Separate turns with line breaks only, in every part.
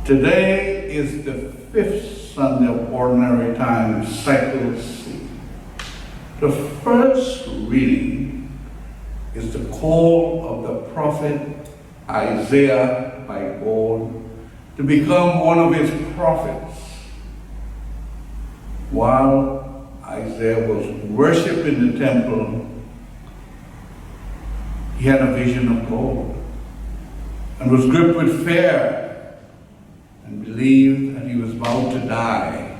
Today is the fifth Sunday of Ordinary Time, Cycle C. The first reading is the call of the prophet Isaiah by God to become one of his prophets. While Isaiah was worshipped in the temple, he had a vision of God and was gripped with fear and believed that he was about to die.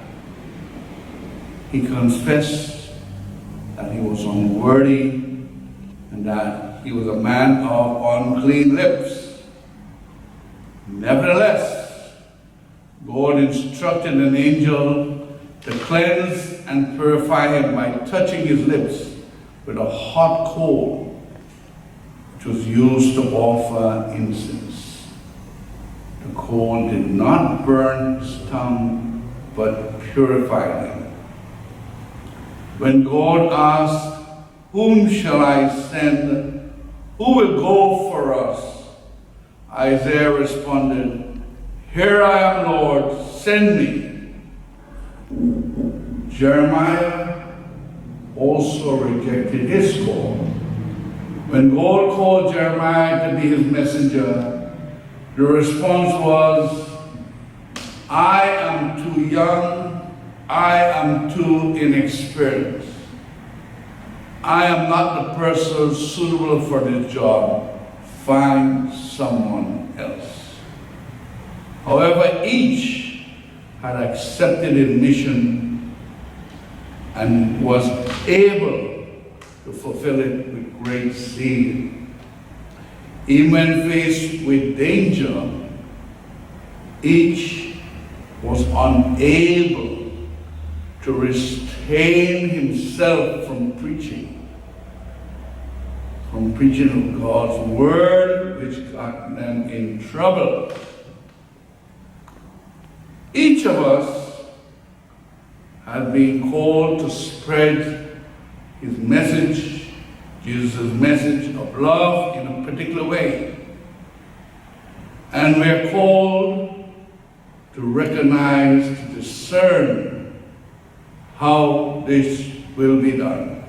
He confessed that he was unworthy and that he was a man of unclean lips. Nevertheless, God instructed an angel to cleanse and purify him by touching his lips with a hot coal, which was used to offer incense. The coal did not burn his tongue, but purified him. When God asked, "Whom shall I send? Who will go for us?" Isaiah responded, "Here I am, Lord, send me." Jeremiah also rejected his call. When God called Jeremiah to be his messenger, the response was, "I am too young, I am too inexperienced. I am not the person suitable for this job. Find someone else." However, each had accepted his mission and was able to fulfill it with great zeal. Even when faced with danger, each was unable to restrain himself from preaching of God's word, which got them in trouble. Each of us had been called to spread his message, Jesus' message of love in a particular way. And we are called to recognize, to discern how this will be done.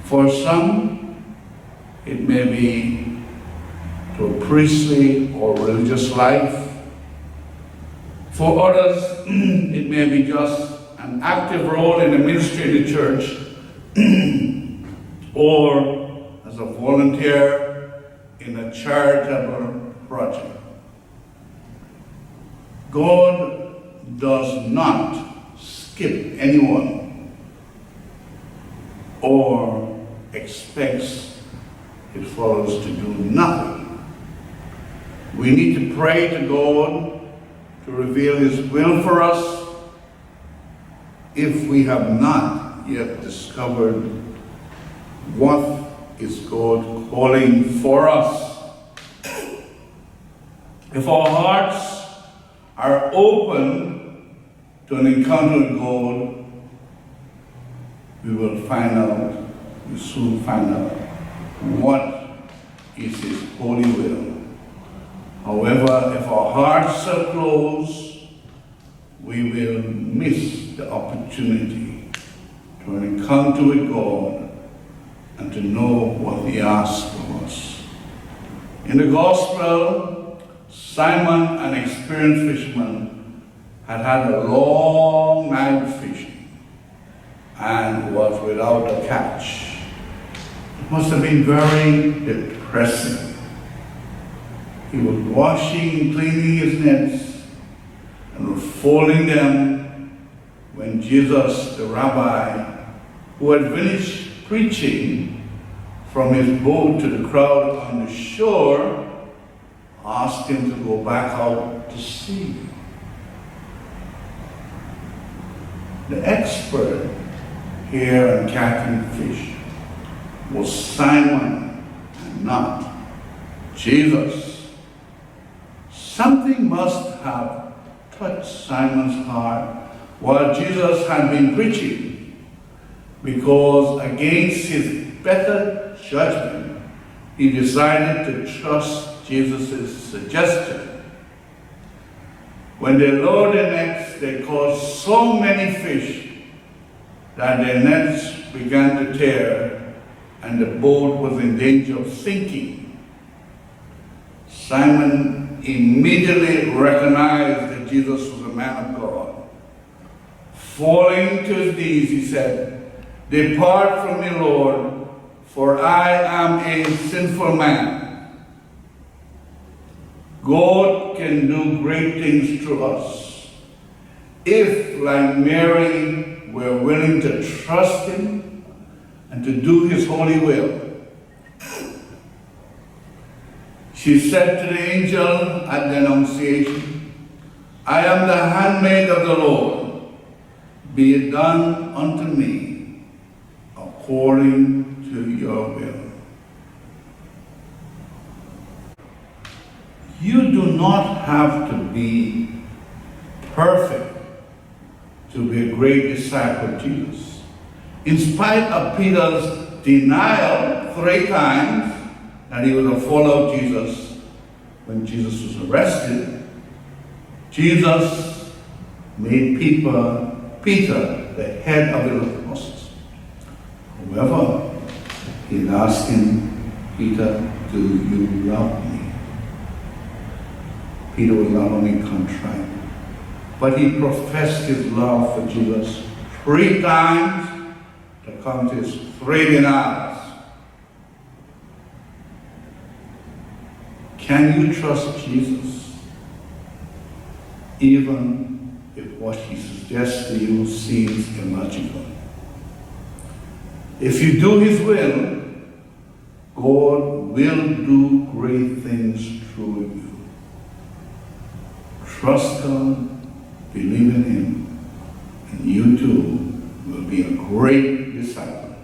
For some, it may be to a priestly or religious life. For others, it may be just an active role in the ministry of the church, or as a volunteer in a charitable project. God does not skip anyone or expects his followers to do nothing. We need to pray to God to reveal his will for us if we have not yet discovered what is God calling for us. If our hearts are open to an encounter with God, we soon find out what is his holy will. However, if our hearts are closed, we will miss the opportunity to encounter with God and to know what he asks of us. In the gospel, Simon, an experienced fisherman, had a long night fishing and was without a catch. It must have been very depressing. He was washing and cleaning his nets and was folding them when Jesus, the rabbi, who had finished preaching from his boat to the crowd on the shore, asked him to go back out to sea. The expert here in catching fish was Simon and not Jesus. Something must have touched Simon's heart while Jesus had been preaching, because against his better judgment, he decided to trust Jesus' suggestion. When they lowered their nets, they caught so many fish that their nets began to tear, and the boat was in danger of sinking. Simon immediately recognized that Jesus was a man of God. Falling to his knees, he said, "Depart from me, Lord, for I am a sinful man." God can do great things through us if, like Mary, we're willing to trust him and to do his holy will. She said to the angel at the Annunciation, "I am the handmaid of the Lord. Be it done unto me according to your will." You do not have to be perfect to be a great disciple of Jesus. In spite of Peter's denial 3 times that he was a follower of Jesus, when Jesus was arrested, Jesus made Peter the head of the apostles. However, he asked him, "Peter, do you love me?" Peter was not only contrite, but he professed his love for Jesus 3 times to come to his 3 denials. Can you trust Jesus even if what he suggests to you seems illogical? If you do his will, God will do great things through you. Trust God, believe in him, and you too will be a great disciple.